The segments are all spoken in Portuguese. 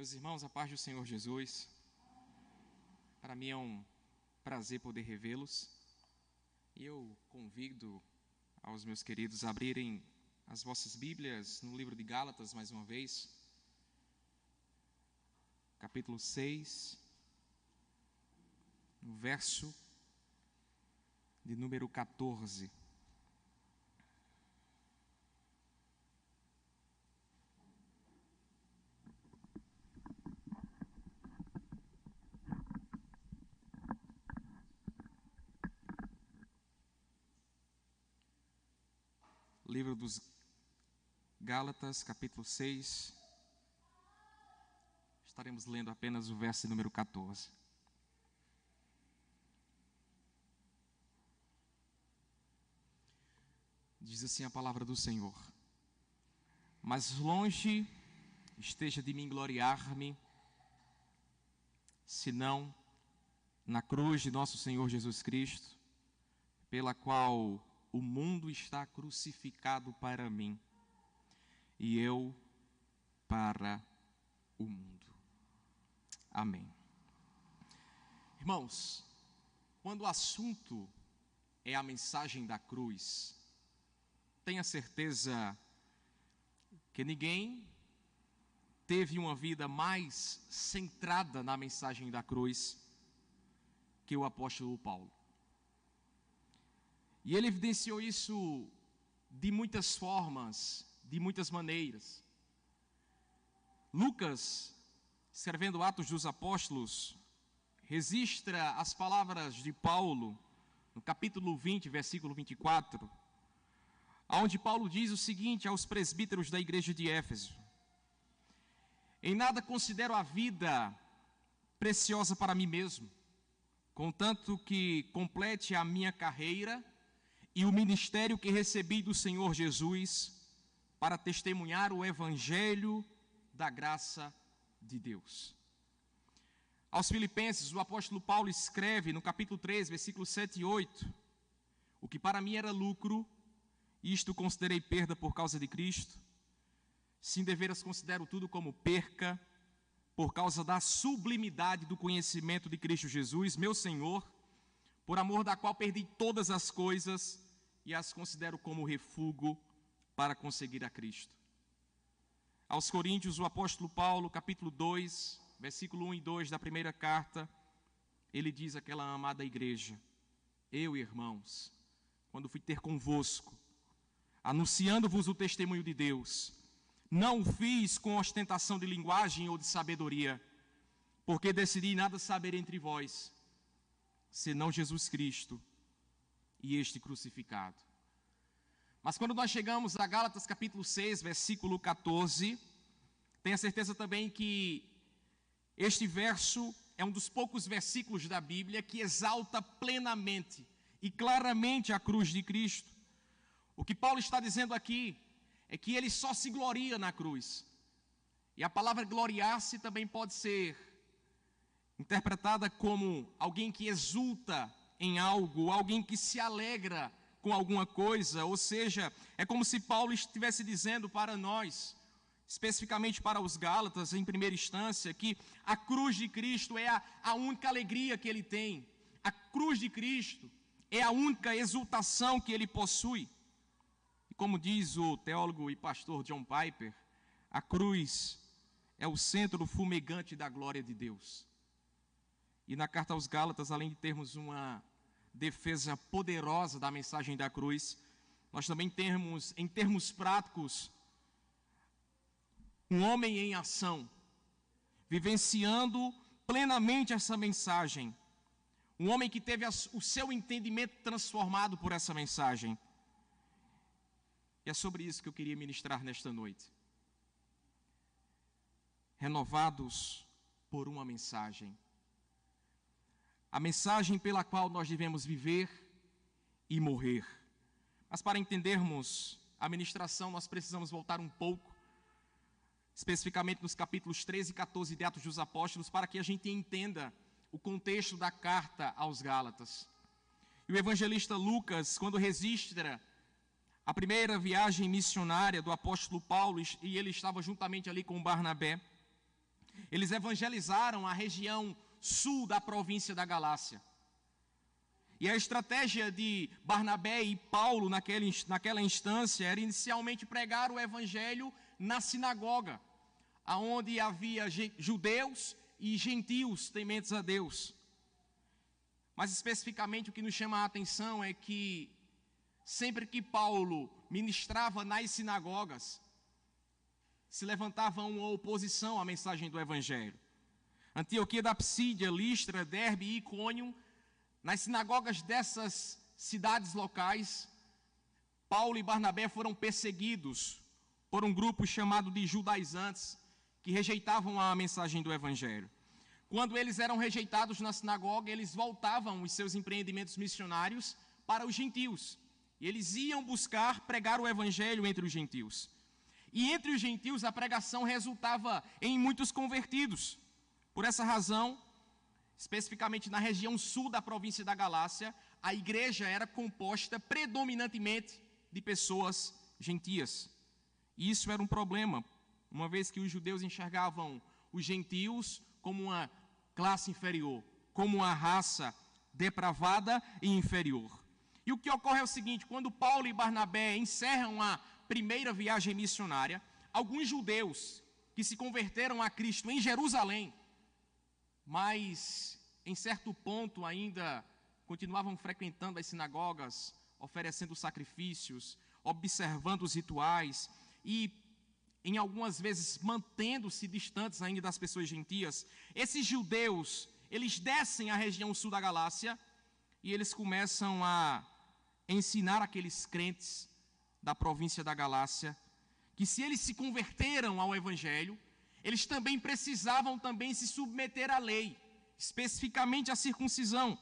Meus irmãos, a paz do Senhor Jesus. Para mim é um prazer poder revê-los. E eu convido aos meus queridos a abrirem as vossas Bíblias no livro de Gálatas, mais uma vez. Capítulo 6, no verso de número 14. Livro dos Gálatas, capítulo 6. Estaremos lendo apenas o verso número 14. Diz assim a palavra do Senhor: Mas longe esteja de mim gloriar-me, senão na cruz de nosso Senhor Jesus Cristo, pela qual o mundo está crucificado para mim, e eu para o mundo. Amém. Irmãos, quando o assunto é a mensagem da cruz, tenha certeza que ninguém teve uma vida mais centrada na mensagem da cruz que o apóstolo Paulo. E ele evidenciou isso de muitas formas, de muitas maneiras. Lucas, escrevendo Atos dos Apóstolos, registra as palavras de Paulo, no capítulo 20, versículo 24, onde Paulo diz o seguinte aos presbíteros da igreja de Éfeso: Em nada considero a vida preciosa para mim mesmo, contanto que complete a minha carreira e o ministério que recebi do Senhor Jesus para testemunhar o evangelho da graça de Deus. Aos Filipenses, o apóstolo Paulo escreve no capítulo 3, versículos 7 e 8: O que para mim era lucro, isto considerei perda por causa de Cristo. Sim, deveras considero tudo como perca, por causa da sublimidade do conhecimento de Cristo Jesus, meu Senhor, por amor da qual perdi todas as coisas e as considero como refúgio para conseguir a Cristo. Aos Coríntios, o apóstolo Paulo, capítulo 2, versículo 1 e 2 da primeira carta, ele diz àquela amada igreja: Eu, irmãos, quando fui ter convosco, anunciando-vos o testemunho de Deus, não o fiz com ostentação de linguagem ou de sabedoria, porque decidi nada saber entre vós, senão Jesus Cristo e este crucificado. Mas quando nós chegamos a Gálatas capítulo 6, versículo 14, tenha certeza também que este verso é um dos poucos versículos da Bíblia que exalta plenamente e claramente a cruz de Cristo. O que Paulo está dizendo aqui é que ele só se gloria na cruz. E a palavra gloriar-se também pode ser interpretada como alguém que exulta em algo, alguém que se alegra com alguma coisa, ou seja, é como se Paulo estivesse dizendo para nós, especificamente para os Gálatas, em primeira instância, que a cruz de Cristo é a única alegria que ele tem, a cruz de Cristo é a única exultação que ele possui. E como diz o teólogo e pastor John Piper, a cruz é o centro fumegante da glória de Deus. E na carta aos Gálatas, além de termos uma defesa poderosa da mensagem da cruz, nós também temos, em termos práticos, um homem em ação, vivenciando plenamente essa mensagem. Um homem que teve o seu entendimento transformado por essa mensagem. E é sobre isso que eu queria ministrar nesta noite. Renovados por uma mensagem. A mensagem pela qual nós devemos viver e morrer. Mas para entendermos a ministração, nós precisamos voltar um pouco, especificamente nos capítulos 13 e 14 de Atos dos Apóstolos, para que a gente entenda o contexto da carta aos Gálatas. E o evangelista Lucas, quando registra a primeira viagem missionária do apóstolo Paulo, e ele estava juntamente ali com Barnabé, Eles evangelizaram a região sul da província da Galácia. E a estratégia de Barnabé e Paulo naquela instância era inicialmente pregar o evangelho na sinagoga, onde havia judeus e gentios tementes a Deus. Mas especificamente o que nos chama a atenção é que sempre que Paulo ministrava nas sinagogas, se levantava uma oposição à mensagem do evangelho. Antioquia da Psídia, Listra, Derbe e Icônio, nas sinagogas dessas cidades locais, Paulo e Barnabé foram perseguidos por um grupo chamado de judaizantes, que rejeitavam a mensagem do evangelho. Quando eles eram rejeitados na sinagoga, eles voltavam os seus empreendimentos missionários para os gentios. E eles iam buscar pregar o evangelho entre os gentios. E entre os gentios a pregação resultava em muitos convertidos. Por essa razão, especificamente na região sul da província da Galácia, a igreja era composta predominantemente de pessoas gentias. E isso era um problema, uma vez que os judeus enxergavam os gentios como uma classe inferior, como uma raça depravada e inferior. E o que ocorre é o seguinte: quando Paulo e Barnabé encerram a primeira viagem missionária, alguns judeus que se converteram a Cristo em Jerusalém, mas em certo ponto ainda continuavam frequentando as sinagogas, oferecendo sacrifícios, observando os rituais e, em algumas vezes, mantendo-se distantes ainda das pessoas gentias. Esses judeus, eles descem à região sul da Galácia e eles começam a ensinar aqueles crentes da província da Galácia que, se eles se converteram ao evangelho, eles também precisavam se submeter à lei, especificamente à circuncisão.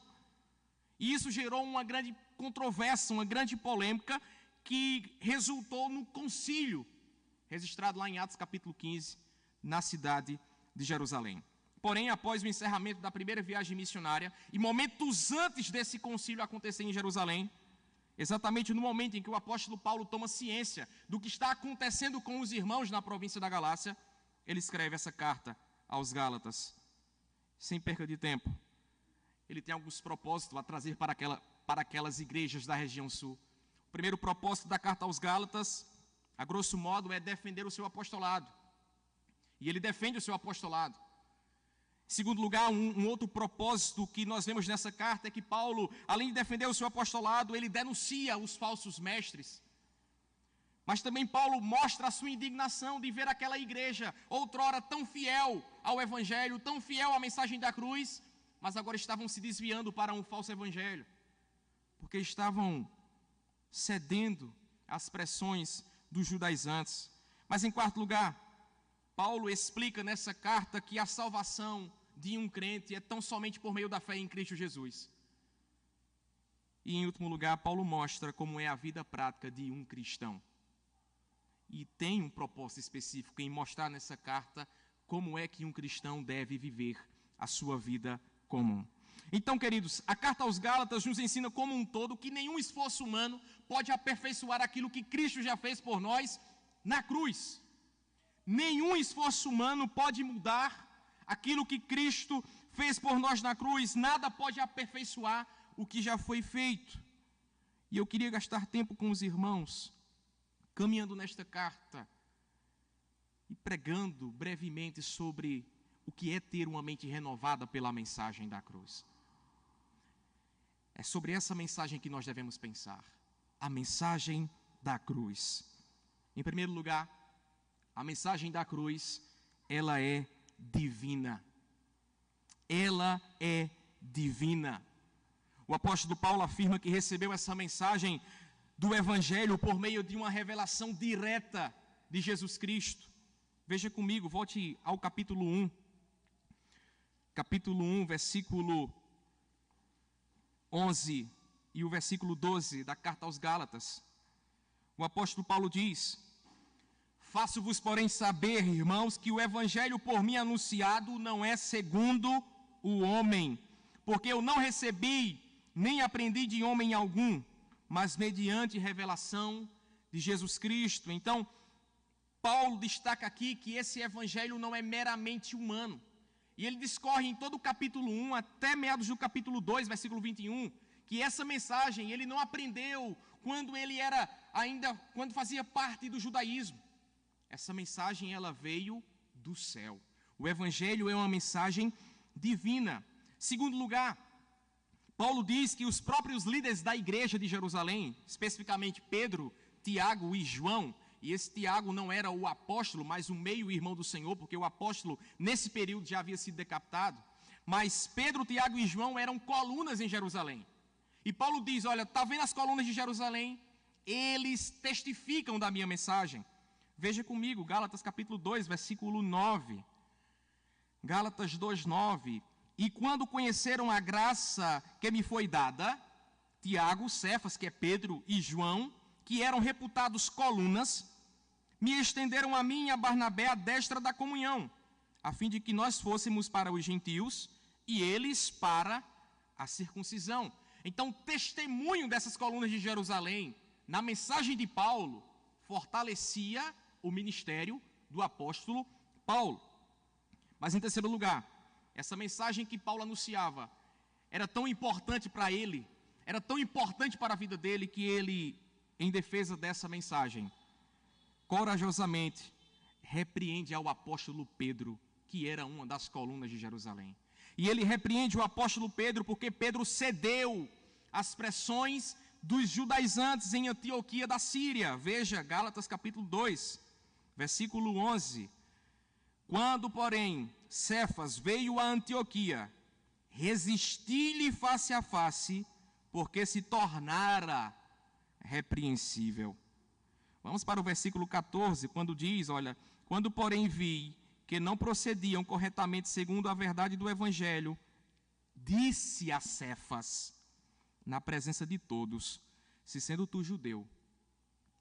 E isso gerou uma grande controvérsia, uma grande polêmica, que resultou no concílio, registrado lá em Atos capítulo 15, na cidade de Jerusalém. Porém, após o encerramento da primeira viagem missionária, e momentos antes desse concílio acontecer em Jerusalém, exatamente no momento em que o apóstolo Paulo toma ciência do que está acontecendo com os irmãos na província da Galácia, ele escreve essa carta aos Gálatas. Sem perca de tempo, ele tem alguns propósitos a trazer para aquelas igrejas da região sul. O primeiro propósito da carta aos Gálatas, a grosso modo, é defender o seu apostolado. E ele defende o seu apostolado. Em segundo lugar, um outro propósito que nós vemos nessa carta é que Paulo, além de defender o seu apostolado, ele denuncia os falsos mestres. Mas também Paulo mostra a sua indignação de ver aquela igreja, outrora tão fiel ao evangelho, tão fiel à mensagem da cruz, mas agora estavam se desviando para um falso evangelho, porque estavam cedendo às pressões dos judaizantes. Mas em quarto lugar, Paulo explica nessa carta que a salvação de um crente é tão somente por meio da fé em Cristo Jesus. E em último lugar, Paulo mostra como é a vida prática de um cristão. E tem um propósito específico em mostrar nessa carta como é que um cristão deve viver a sua vida comum. Então, queridos, a carta aos Gálatas nos ensina como um todo que nenhum esforço humano pode aperfeiçoar aquilo que Cristo já fez por nós na cruz. Nenhum esforço humano pode mudar aquilo que Cristo fez por nós na cruz. Nada pode aperfeiçoar o que já foi feito. E eu queria gastar tempo com os irmãos, caminhando nesta carta e pregando brevemente sobre o que é ter uma mente renovada pela mensagem da cruz. É sobre essa mensagem que nós devemos pensar, a mensagem da cruz. Em primeiro lugar, a mensagem da cruz, ela é divina. Ela é divina. O apóstolo Paulo afirma que recebeu essa mensagem do Evangelho por meio de uma revelação direta de Jesus Cristo. Veja comigo, volte ao capítulo 1. Capítulo 1, versículo 11 e o versículo 12 da carta aos Gálatas. O apóstolo Paulo diz: faço-vos, porém, saber, irmãos, que o evangelho por mim anunciado não é segundo o homem, porque eu não recebi, nem aprendi de homem algum, mas mediante revelação de Jesus Cristo. Então, Paulo destaca aqui que esse evangelho não é meramente humano. E ele discorre em todo o capítulo 1 até meados do capítulo 2, versículo 21, que essa mensagem ele não aprendeu quando ele era quando fazia parte do judaísmo. Essa mensagem ela veio do céu. O evangelho é uma mensagem divina. Segundo lugar, Paulo diz que os próprios líderes da igreja de Jerusalém, especificamente Pedro, Tiago e João, e esse Tiago não era o apóstolo, mas o meio-irmão do Senhor, porque o apóstolo nesse período já havia sido decapitado, mas Pedro, Tiago e João eram colunas em Jerusalém. E Paulo diz, olha, está vendo as colunas de Jerusalém? Eles testificam da minha mensagem. Veja comigo, Gálatas capítulo 2, versículo 9. Gálatas 2, 9. E quando conheceram a graça que me foi dada, Tiago, Cefas, que é Pedro, e João, que eram reputados colunas, me estenderam a mim e a Barnabé a destra da comunhão, a fim de que nós fôssemos para os gentios e eles para a circuncisão. Então, testemunho dessas colunas de Jerusalém, na mensagem de Paulo, fortalecia o ministério do apóstolo Paulo. Mas em terceiro lugar, essa mensagem que Paulo anunciava era tão importante para ele, era tão importante para a vida dele, que ele, em defesa dessa mensagem, corajosamente repreende ao apóstolo Pedro, que era uma das colunas de Jerusalém. E ele repreende o apóstolo Pedro porque Pedro cedeu às pressões dos judaizantes em Antioquia da Síria. Veja, Gálatas capítulo 2, versículo 11. Quando, porém, Cefas veio a Antioquia, resisti-lhe face a face, porque se tornara repreensível. Vamos para o versículo 14, quando diz, olha, quando porém vi que não procediam corretamente segundo a verdade do evangelho, disse a Cefas, na presença de todos, se sendo tu judeu,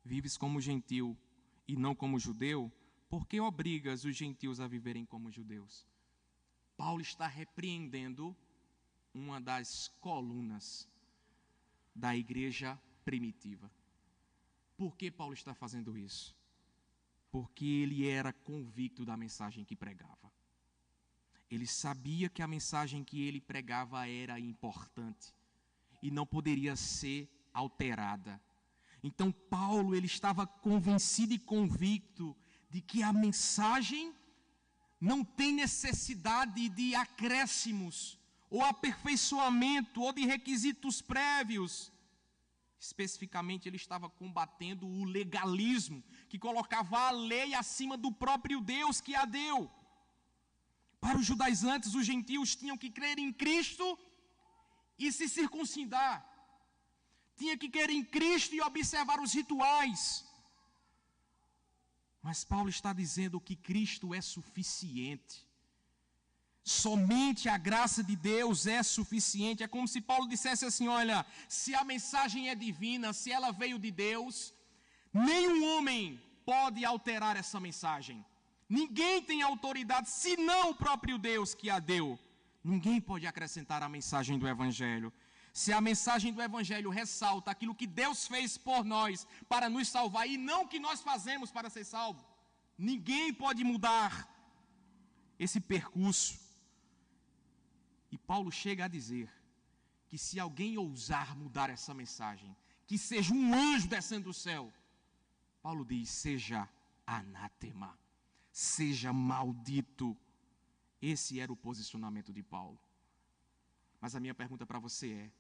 vives como gentil e não como judeu, por que obrigas os gentios a viverem como judeus? Paulo está repreendendo uma das colunas da igreja primitiva. Por que Paulo está fazendo isso? Porque ele era convicto da mensagem que pregava. Ele sabia que a mensagem que ele pregava era importante e não poderia ser alterada. Então Paulo, ele estava convencido e convicto de que a mensagem não tem necessidade de acréscimos, ou aperfeiçoamento, ou de requisitos prévios. Especificamente, ele estava combatendo o legalismo, que colocava a lei acima do próprio Deus que a deu. Para os judaizantes, os gentios tinham que crer em Cristo e se circuncidar. Tinha que crer em Cristo e observar os rituais. Mas Paulo está dizendo que Cristo é suficiente. Somente a graça de Deus é suficiente. É como se Paulo dissesse assim, olha, se a mensagem é divina, se ela veio de Deus, nenhum homem pode alterar essa mensagem. Ninguém tem autoridade, senão o próprio Deus que a deu. Ninguém pode acrescentar a mensagem do Evangelho. Se a mensagem do Evangelho ressalta aquilo que Deus fez por nós para nos salvar e não o que nós fazemos para ser salvo, ninguém pode mudar esse percurso. E Paulo chega a dizer que se alguém ousar mudar essa mensagem, que seja um anjo descendo do céu, Paulo diz, seja anátema, seja maldito. Esse era o posicionamento de Paulo. Mas a minha pergunta para você é,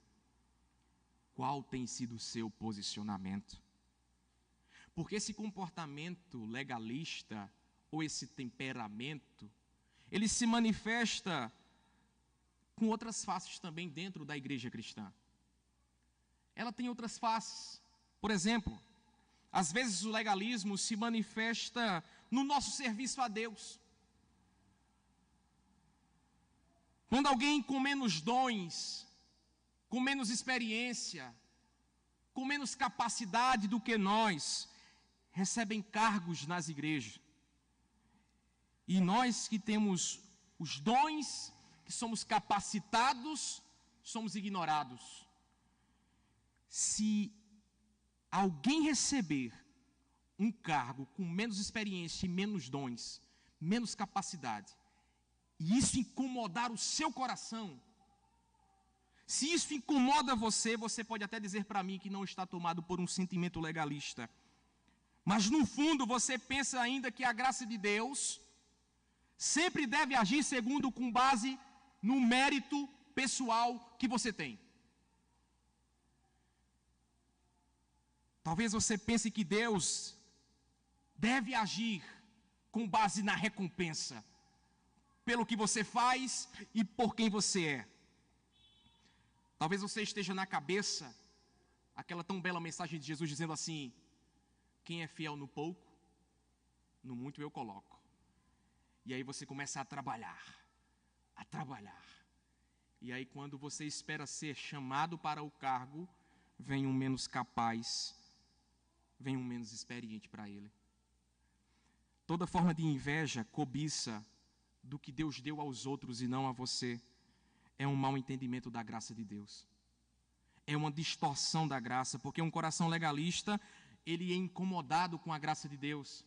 qual tem sido o seu posicionamento? Porque esse comportamento legalista, ou esse temperamento, ele se manifesta com outras faces também dentro da igreja cristã. Ela tem outras faces. Por exemplo, às vezes o legalismo se manifesta no nosso serviço a Deus. Quando alguém com menos dons, com menos experiência, com menos capacidade do que nós, recebem cargos nas igrejas. E nós que temos os dons, que somos capacitados, somos ignorados. Se alguém receber um cargo com menos experiência e menos dons, menos capacidade, e isso incomodar o seu coração, se isso incomoda você, você pode até dizer para mim que não está tomado por um sentimento legalista. Mas no fundo você pensa ainda que a graça de Deus sempre deve agir segundo com base no mérito pessoal que você tem. Talvez você pense que Deus deve agir com base na recompensa, pelo que você faz e por quem você é. Talvez você esteja na cabeça aquela tão bela mensagem de Jesus dizendo assim: quem é fiel no pouco, no muito eu coloco. E aí você começa a trabalhar. E aí quando você espera ser chamado para o cargo, vem um menos capaz, vem um menos experiente para ele. Toda forma de inveja, cobiça do que Deus deu aos outros e não a você, é um mau entendimento da graça de Deus. É uma distorção da graça, porque um coração legalista, ele é incomodado com a graça de Deus.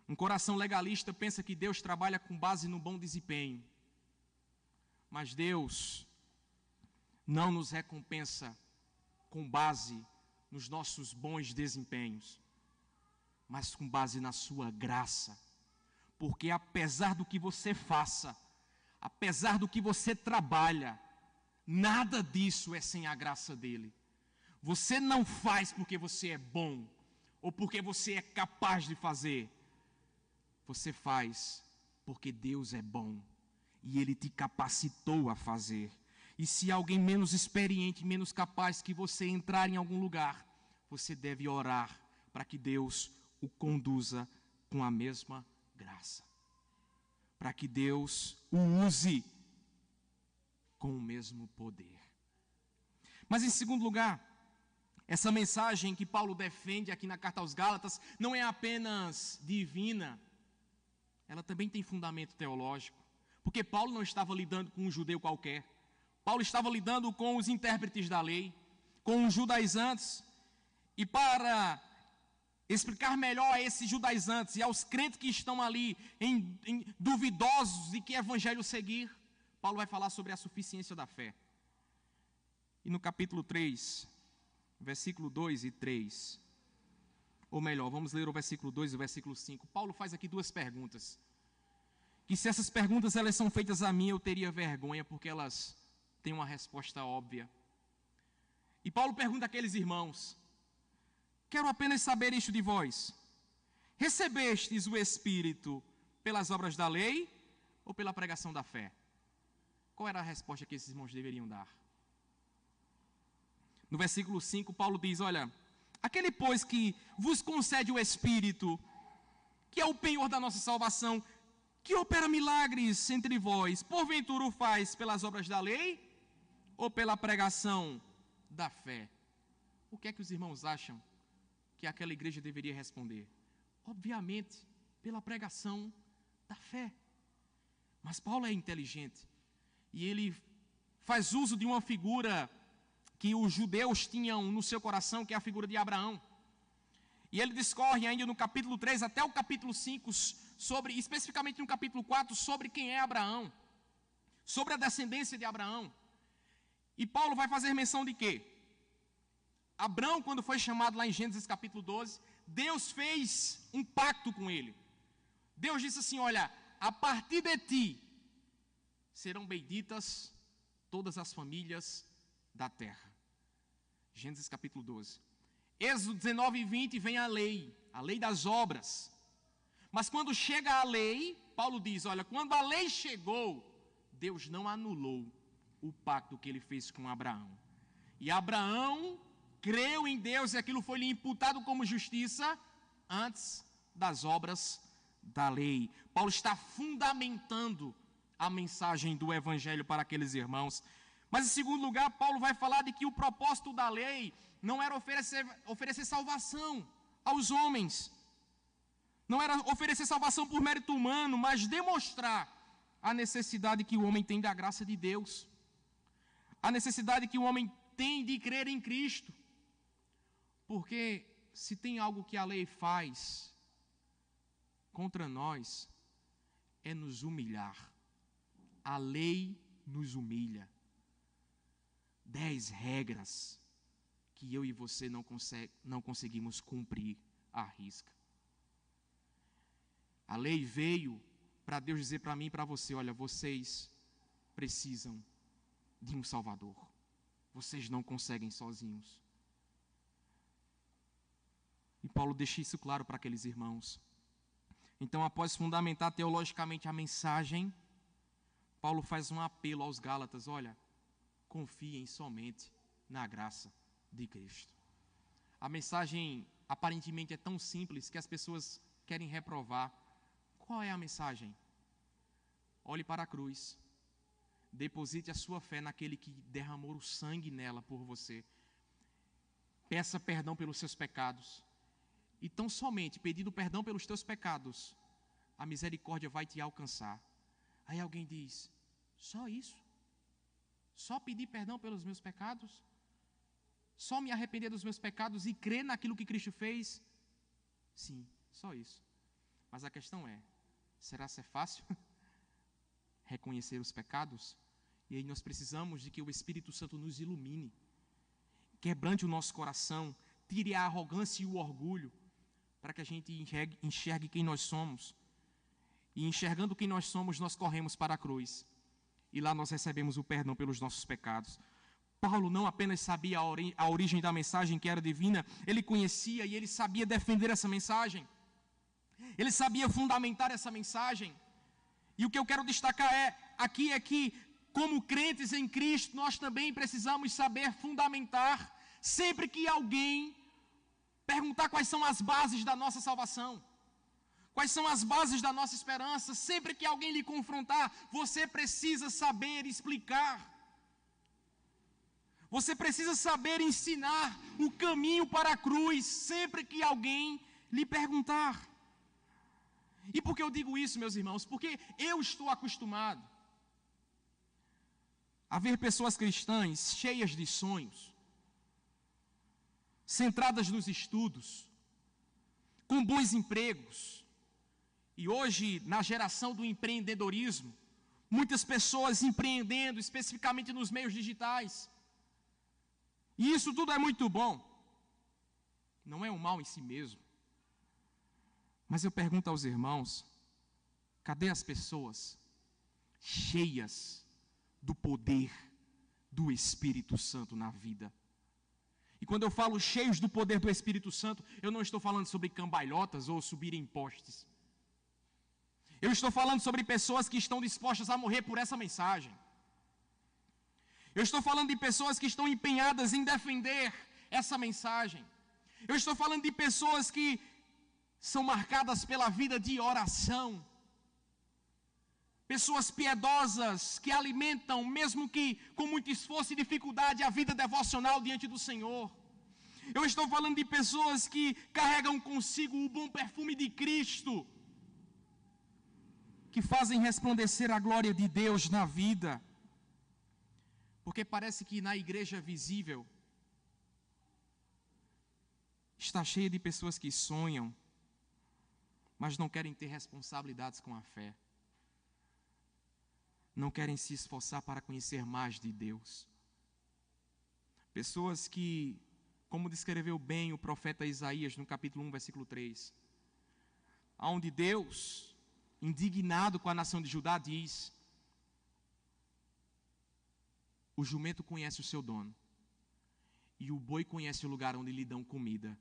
Um coração legalista pensa que Deus trabalha com base no bom desempenho. Mas Deus não nos recompensa com base nos nossos bons desempenhos, mas com base na sua graça. Porque apesar do que você faça, apesar do que você trabalha, nada disso é sem a graça dele. Você não faz porque você é bom, ou porque você é capaz de fazer. Você faz porque Deus é bom, e ele te capacitou a fazer. E se alguém menos experiente, menos capaz que você entrar em algum lugar, você deve orar para que Deus o conduza com a mesma graça. Para que Deus o use com o mesmo poder. Mas em segundo lugar, essa mensagem que Paulo defende aqui na carta aos Gálatas não é apenas divina, ela também tem fundamento teológico. Porque Paulo não estava lidando com um judeu qualquer. Paulo estava lidando com os intérpretes da lei, com os judaizantes. E para explicar melhor a esses judaizantes e aos crentes que estão ali duvidosos de que evangelho seguir, Paulo vai falar sobre a suficiência da fé. E no capítulo 3, versículo 2 e 3, ou melhor, vamos ler o versículo 2 e o versículo 5. Paulo faz aqui duas perguntas, que se essas perguntas elas são feitas a mim, eu teria vergonha, porque elas têm uma resposta óbvia. E Paulo pergunta àqueles irmãos: quero apenas saber isto de vós: recebestes o Espírito pelas obras da lei ou pela pregação da fé? Qual era a resposta que esses irmãos deveriam dar? No versículo 5, Paulo diz: olha, aquele pois que vos concede o Espírito, que é o penhor da nossa salvação, que opera milagres entre vós, porventura o faz pelas obras da lei ou pela pregação da fé? O que é que os irmãos acham que aquela igreja deveria responder? Obviamente, pela pregação da fé. Mas Paulo é inteligente e ele faz uso de uma figura que os judeus tinham no seu coração, que é a figura de Abraão. E ele discorre ainda no capítulo 3 até o capítulo 5, especificamente no capítulo 4, sobre quem é Abraão, sobre a descendência de Abraão. E Paulo vai fazer menção de quê? Abraão, quando foi chamado lá em Gênesis capítulo 12, Deus fez um pacto com ele. Deus disse assim: olha, a partir de ti serão benditas todas as famílias da terra. Gênesis capítulo 12. Êxodo 19 e 20 vem a lei das obras. Mas quando chega a lei, Paulo diz: olha, quando a lei chegou, Deus não anulou o pacto que ele fez com Abraão. E Abraão creu em Deus e aquilo foi lhe imputado como justiça antes das obras da lei. Paulo está fundamentando a mensagem do evangelho para aqueles irmãos. Mas em segundo lugar, Paulo vai falar de que o propósito da lei não era oferecer salvação aos homens. Não era oferecer salvação por mérito humano, mas demonstrar a necessidade que o homem tem da graça de Deus. A necessidade que o homem tem de crer em Cristo. Porque se tem algo que a lei faz contra nós, é nos humilhar. A lei nos humilha. 10 regras que eu e você não conseguimos cumprir à risca. A lei veio para Deus dizer para mim e para você: olha, vocês precisam de um Salvador. Vocês não conseguem sozinhos. E Paulo deixa isso claro para aqueles irmãos. Então, após fundamentar teologicamente a mensagem, Paulo faz um apelo aos Gálatas: olha, confiem somente na graça de Cristo. A mensagem aparentemente é tão simples que as pessoas querem reprovar. Qual é a mensagem? Olhe para a cruz. Deposite a sua fé naquele que derramou o sangue nela por você. Peça perdão pelos seus pecados. E tão somente pedindo perdão pelos teus pecados, a misericórdia vai te alcançar. Aí alguém diz: só isso? Só pedir perdão pelos meus pecados? Só me arrepender dos meus pecados e crer naquilo que Cristo fez? Sim, só isso. Mas a questão é, será que é fácil reconhecer os pecados? E aí nós precisamos de que o Espírito Santo nos ilumine, quebrante o nosso coração, tire a arrogância e o orgulho, para que a gente enxergue quem nós somos. E enxergando quem nós somos, nós corremos para a cruz. E lá nós recebemos o perdão pelos nossos pecados. Paulo não apenas sabia a origem da mensagem, que era divina, ele conhecia e ele sabia defender essa mensagem. Ele sabia fundamentar essa mensagem. E o que eu quero destacar aqui é que, como crentes em Cristo, nós também precisamos saber fundamentar, sempre que alguém perguntar quais são as bases da nossa salvação, quais são as bases da nossa esperança, sempre que alguém lhe confrontar, você precisa saber explicar. Você precisa saber ensinar o caminho para a cruz, sempre que alguém lhe perguntar. E por que eu digo isso, meus irmãos? Porque eu estou acostumado a ver pessoas cristãs cheias de sonhos, centradas nos estudos, com bons empregos. E hoje, na geração do empreendedorismo, muitas pessoas empreendendo, especificamente nos meios digitais. E isso tudo é muito bom. Não é um mal em si mesmo. Mas eu pergunto aos irmãos: cadê as pessoas cheias do poder do Espírito Santo na vida? E quando eu falo cheios do poder do Espírito Santo, eu não estou falando sobre cambalhotas ou subir em postes. Eu estou falando sobre pessoas que estão dispostas a morrer por essa mensagem. Eu estou falando de pessoas que estão empenhadas em defender essa mensagem. Eu estou falando de pessoas que são marcadas pela vida de oração. Pessoas piedosas que alimentam, mesmo que com muito esforço e dificuldade, a vida devocional diante do Senhor. Eu estou falando de pessoas que carregam consigo o bom perfume de Cristo, que fazem resplandecer a glória de Deus na vida. Porque parece que na igreja visível está cheia de pessoas que sonham, mas não querem ter responsabilidades com a fé. Não querem se esforçar para conhecer mais de Deus. Pessoas que, como descreveu bem o profeta Isaías no capítulo 1, versículo 3, onde Deus, indignado com a nação de Judá, diz: o jumento conhece o seu dono, e o boi conhece o lugar onde lhe dão comida,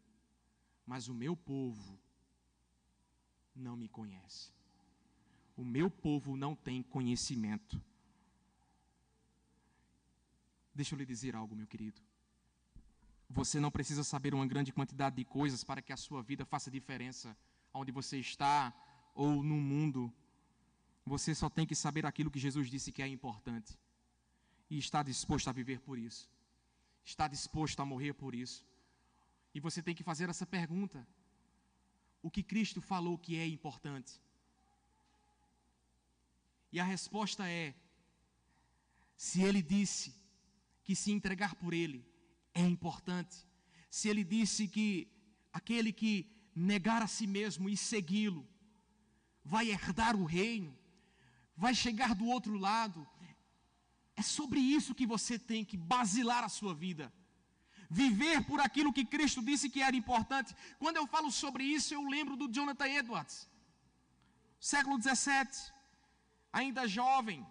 mas o meu povo não me conhece. O meu povo não tem conhecimento. Deixa eu lhe dizer algo, meu querido. Você não precisa saber uma grande quantidade de coisas para que a sua vida faça diferença onde você está ou no mundo. Você só tem que saber aquilo que Jesus disse que é importante. E está disposto a viver por isso. Está disposto a morrer por isso. E você tem que fazer essa pergunta: o que Cristo falou que é importante? E a resposta é: se Ele disse que se entregar por Ele é importante, se Ele disse que aquele que negar a si mesmo e segui-lo, vai herdar o reino, vai chegar do outro lado. É sobre isso que você tem que basilar a sua vida. Viver por aquilo que Cristo disse que era importante. Quando eu falo sobre isso, eu lembro do Jonathan Edwards, século 17, ainda jovem,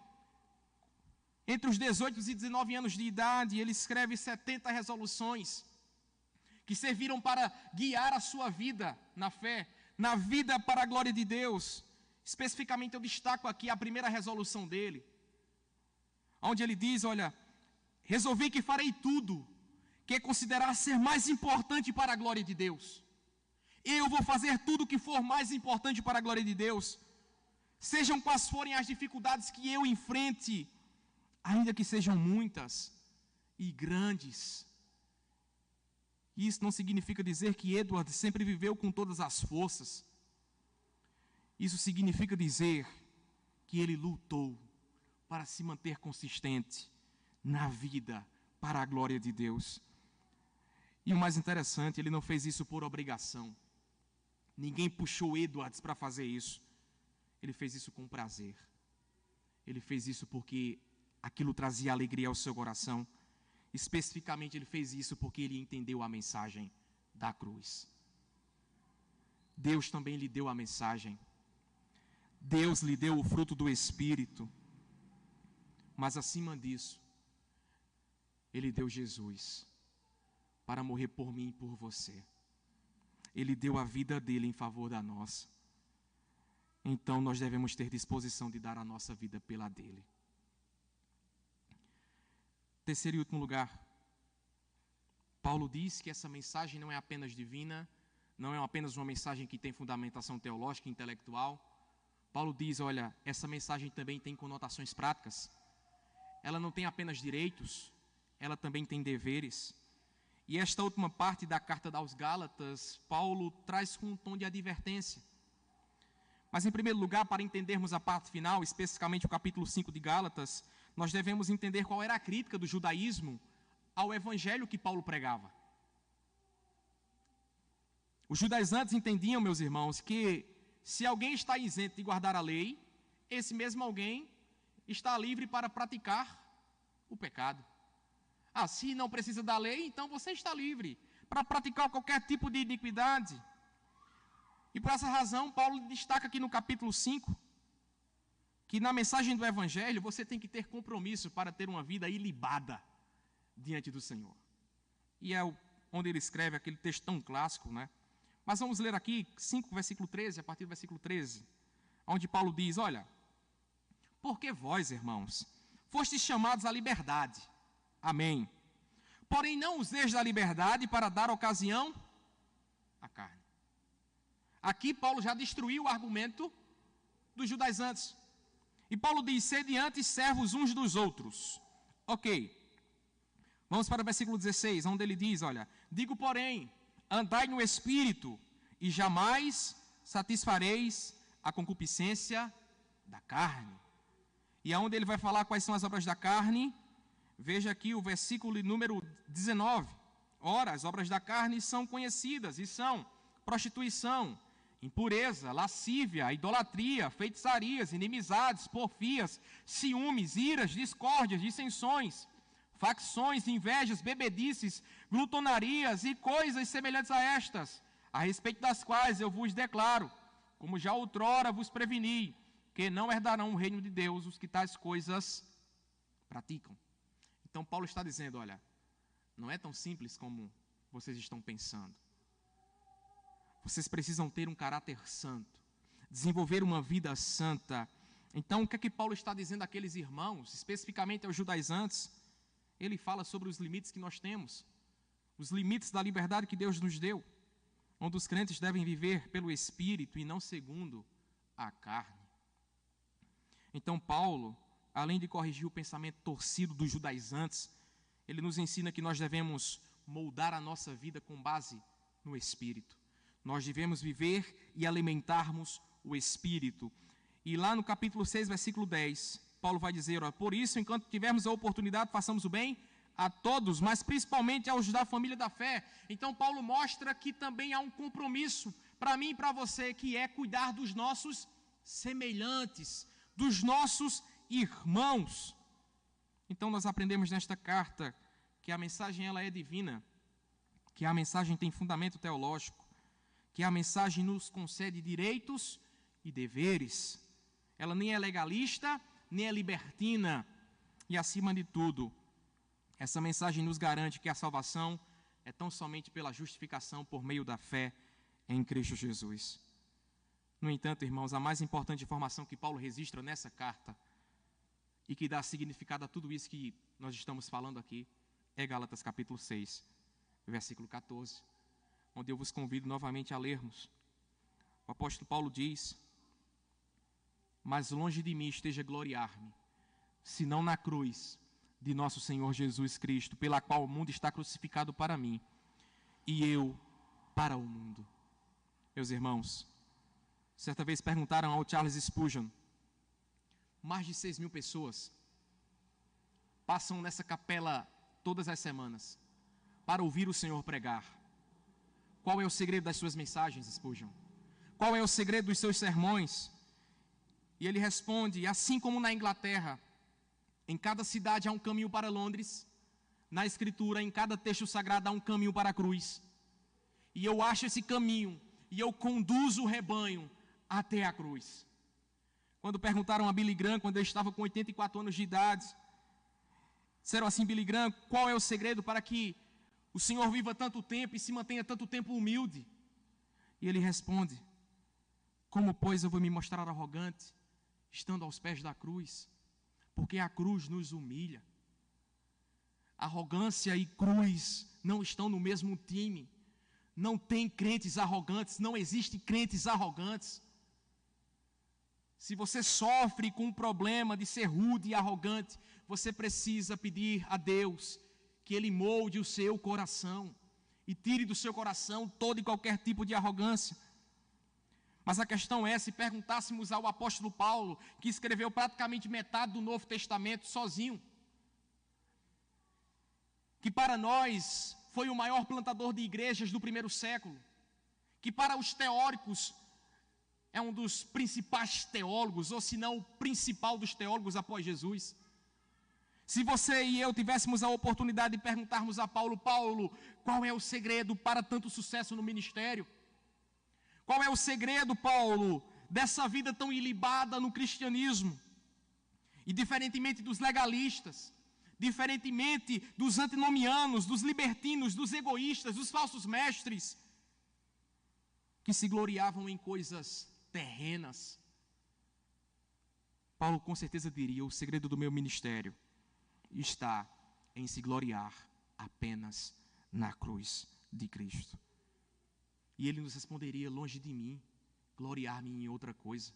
entre os 18 e 19 anos de idade, ele escreve 70 resoluções que serviram para guiar a sua vida na fé, na vida para a glória de Deus. Especificamente eu destaco aqui a primeira resolução dele, onde ele diz, olha, resolvi que farei tudo que considerar ser mais importante para a glória de Deus. Eu vou fazer tudo que for mais importante para a glória de Deus. Sejam quais forem as dificuldades que eu enfrente, ainda que sejam muitas e grandes. Isso não significa dizer que Edward sempre viveu com todas as forças. Isso significa dizer que ele lutou para se manter consistente na vida para a glória de Deus. E o mais interessante, ele não fez isso por obrigação. Ninguém puxou Edwards para fazer isso. Ele fez isso com prazer. Ele fez isso porque aquilo trazia alegria ao seu coração. Especificamente, ele fez isso porque ele entendeu a mensagem da cruz. Deus também lhe deu a mensagem. Deus lhe deu o fruto do Espírito. Mas acima disso, Ele deu Jesus para morrer por mim e por você. Ele deu a vida dele em favor da nossa. Então nós devemos ter disposição de dar a nossa vida pela dele. Terceiro e último lugar, Paulo diz que essa mensagem não é apenas divina, não é apenas uma mensagem que tem fundamentação teológica e intelectual. Paulo diz, olha, essa mensagem também tem conotações práticas. Ela não tem apenas direitos, ela também tem deveres. E esta última parte da carta aos Gálatas, Paulo traz com um tom de advertência. Mas, em primeiro lugar, para entendermos a parte final, especificamente o capítulo 5 de Gálatas, nós devemos entender qual era a crítica do judaísmo ao evangelho que Paulo pregava. Os judaizantes entendiam, meus irmãos, que se alguém está isento de guardar a lei, esse mesmo alguém está livre para praticar o pecado. Ah, se não precisa da lei, então você está livre para praticar qualquer tipo de iniquidade. E por essa razão, Paulo destaca aqui no capítulo 5, que na mensagem do Evangelho, você tem que ter compromisso para ter uma vida ilibada diante do Senhor. E é onde ele escreve aquele texto tão clássico, né? Mas vamos ler aqui 5, versículo 13, a partir do versículo 13, onde Paulo diz, olha, porque vós, irmãos, fostes chamados à liberdade. Amém. Porém, não useis da liberdade para dar ocasião à carne. Aqui Paulo já destruiu o argumento dos judaizantes. E Paulo diz, sede antes servos uns dos outros. Ok. Vamos para o versículo 16, onde ele diz, olha, digo, porém, andai no Espírito, e jamais satisfareis a concupiscência da carne. E aonde ele vai falar quais são as obras da carne, veja aqui o versículo número 19. Ora, as obras da carne são conhecidas, e são prostituição, impureza, lascívia, idolatria, feitiçarias, inimizades, porfias, ciúmes, iras, discórdias, dissensões, facções, invejas, bebedices, glutonarias e coisas semelhantes a estas, a respeito das quais eu vos declaro, como já outrora vos preveni, que não herdarão o reino de Deus os que tais coisas praticam. Então Paulo está dizendo, olha, não é tão simples como vocês estão pensando. Vocês precisam ter um caráter santo, desenvolver uma vida santa. Então, o que é que Paulo está dizendo àqueles irmãos, especificamente aos judaizantes? Ele fala sobre os limites que nós temos, os limites da liberdade que Deus nos deu, onde os crentes devem viver pelo Espírito e não segundo a carne. Então, Paulo, além de corrigir o pensamento torcido dos judaizantes, ele nos ensina que nós devemos moldar a nossa vida com base no Espírito. Nós devemos viver e alimentarmos o Espírito. E lá no capítulo 6, versículo 10, Paulo vai dizer, ó, por isso, enquanto tivermos a oportunidade, façamos o bem a todos, mas principalmente aos da família da fé. Então Paulo mostra que também há um compromisso para mim e para você, que é cuidar dos nossos semelhantes, dos nossos irmãos. Então nós aprendemos nesta carta que a mensagem ela é divina, que a mensagem tem fundamento teológico, que a mensagem nos concede direitos e deveres. Ela nem é legalista, nem é libertina. E acima de tudo, essa mensagem nos garante que a salvação é tão somente pela justificação por meio da fé em Cristo Jesus. No entanto, irmãos, a mais importante informação que Paulo registra nessa carta e que dá significado a tudo isso que nós estamos falando aqui é Gálatas capítulo 6, versículo 14, onde eu vos convido novamente a lermos. O apóstolo Paulo diz: mas longe de mim esteja gloriar-me, senão na cruz de nosso Senhor Jesus Cristo, pela qual o mundo está crucificado para mim, e eu para o mundo. Meus irmãos, certa vez perguntaram ao Charles Spurgeon, mais de 6.000 pessoas passam nessa capela todas as semanas para ouvir o Senhor pregar. Qual é o segredo das suas mensagens, Spurgeon? Qual é o segredo dos seus sermões? E ele responde: assim como na Inglaterra, em cada cidade há um caminho para Londres, na Escritura, em cada texto sagrado há um caminho para a cruz. E eu acho esse caminho, e eu conduzo o rebanho até a cruz. Quando perguntaram a Billy Graham, quando ele estava com 84 anos de idade, disseram assim: Billy Graham, qual é o segredo para que o Senhor viva tanto tempo e se mantenha tanto tempo humilde? E ele responde: como, pois, eu vou me mostrar arrogante, estando aos pés da cruz? Porque a cruz nos humilha. Arrogância e cruz não estão no mesmo time. Não tem crentes arrogantes, não existem crentes arrogantes. Se você sofre com o problema de ser rude e arrogante, você precisa pedir a Deus que Ele molde o seu coração e tire do seu coração todo e qualquer tipo de arrogância. Mas a questão é, se perguntássemos ao apóstolo Paulo, que escreveu praticamente metade do Novo Testamento sozinho, que para nós foi o maior plantador de igrejas do primeiro século, que para os teóricos é um dos principais teólogos, ou se não o principal dos teólogos após Jesus. Se você e eu tivéssemos a oportunidade de perguntarmos a Paulo: Paulo, qual é o segredo para tanto sucesso no ministério? Qual é o segredo, Paulo, dessa vida tão ilibada no cristianismo? E diferentemente dos legalistas, diferentemente dos antinomianos, dos libertinos, dos egoístas, dos falsos mestres, que se gloriavam em coisas terrenas, Paulo com certeza diria: o segredo do meu ministério está em se gloriar apenas na cruz de Cristo. E ele nos responderia: longe de mim gloriar-me em outra coisa,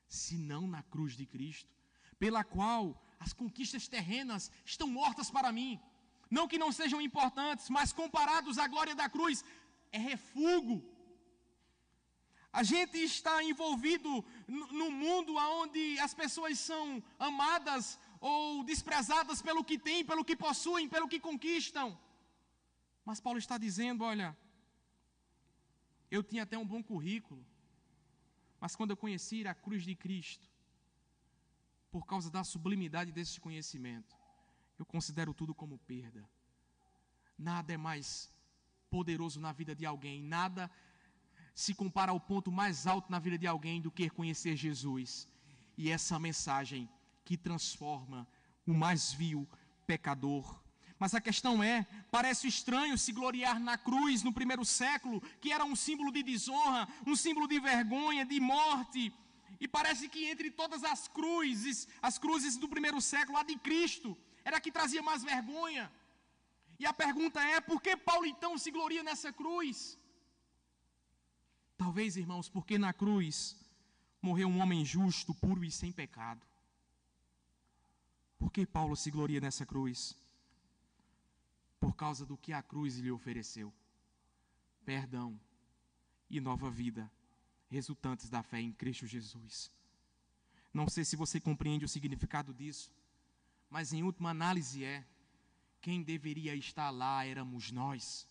senão na cruz de Cristo, pela qual as conquistas terrenas estão mortas para mim. Não que não sejam importantes, mas comparados à glória da cruz, é refúgio. A gente está envolvido no mundo onde as pessoas são amadas ou desprezadas pelo que têm, pelo que possuem, pelo que conquistam. Mas Paulo está dizendo: olha, eu tinha até um bom currículo, mas quando eu conheci a cruz de Cristo, por causa da sublimidade desse conhecimento, eu considero tudo como perda. Nada é mais poderoso na vida de alguém, nada se compara ao ponto mais alto na vida de alguém do que conhecer Jesus. E essa mensagem que transforma o mais vil pecador. Mas a questão é, parece estranho se gloriar na cruz no primeiro século, que era um símbolo de desonra, um símbolo de vergonha, de morte. E parece que entre todas as cruzes do primeiro século, a de Cristo era a que trazia mais vergonha. E a pergunta é: por que Paulo então se gloria nessa cruz? Talvez, irmãos, porque na cruz morreu um homem justo, puro e sem pecado. Por que Paulo se gloria nessa cruz? Por causa do que a cruz lhe ofereceu: perdão e nova vida, resultantes da fé em Cristo Jesus. Não sei se você compreende o significado disso, mas em última análise é Quem deveria estar lá éramos nós.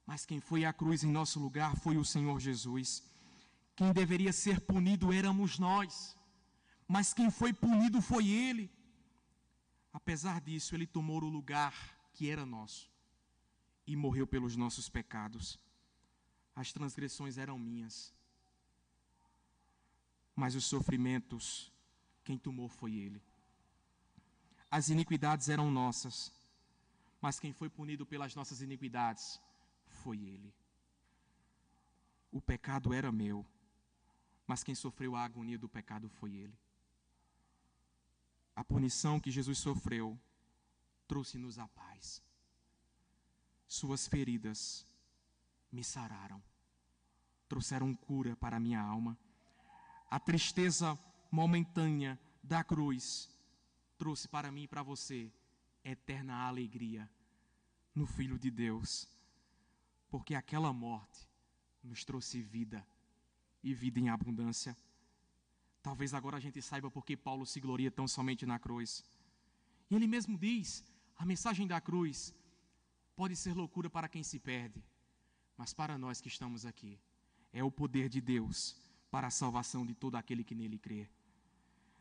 Mas quem foi à cruz em nosso lugar foi o Senhor Jesus. Quem deveria ser punido éramos nós. Mas quem foi punido foi Ele. Apesar disso, Ele tomou o lugar que era nosso e morreu pelos nossos pecados. As transgressões eram minhas, mas os sofrimentos, quem tomou foi Ele. As iniquidades eram nossas, mas quem foi punido pelas nossas iniquidades foi Ele. O pecado era meu, mas quem sofreu a agonia do pecado foi Ele. A punição que Jesus sofreu trouxe-nos a paz. Suas feridas me sararam, trouxeram cura para a minha alma. A tristeza momentânea da cruz trouxe para mim e para você eterna alegria no Filho de Deus, porque aquela morte nos trouxe vida e vida em abundância. Talvez agora a gente saiba por que Paulo se gloria tão somente na cruz. E ele mesmo diz, a mensagem da cruz pode ser loucura para quem se perde, mas para nós que estamos aqui, é o poder de Deus para a salvação de todo aquele que nele crê.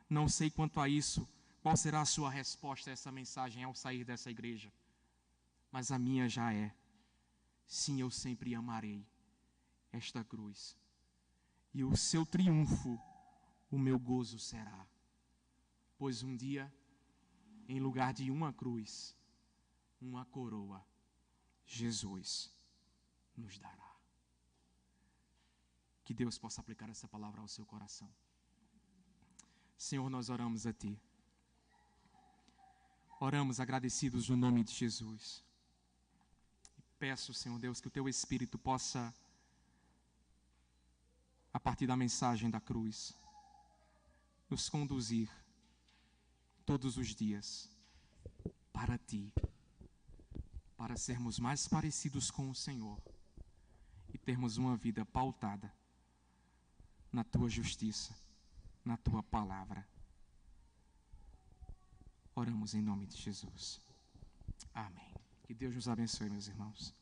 Não sei quanto a isso, qual será a sua resposta a essa mensagem ao sair dessa igreja, mas a minha já é: sim, eu sempre amarei esta cruz, e o seu triunfo o meu gozo será, pois um dia, em lugar de uma cruz, uma coroa, Jesus nos dará. Que Deus possa aplicar essa palavra ao seu coração. Senhor, nós oramos a Ti. Oramos agradecidos no nome de Jesus. E peço, Senhor Deus, que o Teu Espírito possa, a partir da mensagem da cruz, nos conduzir todos os dias para Ti, para sermos mais parecidos com o Senhor e termos uma vida pautada na Tua justiça, na Tua palavra. Oramos em nome de Jesus. Amém. Que Deus nos abençoe, meus irmãos.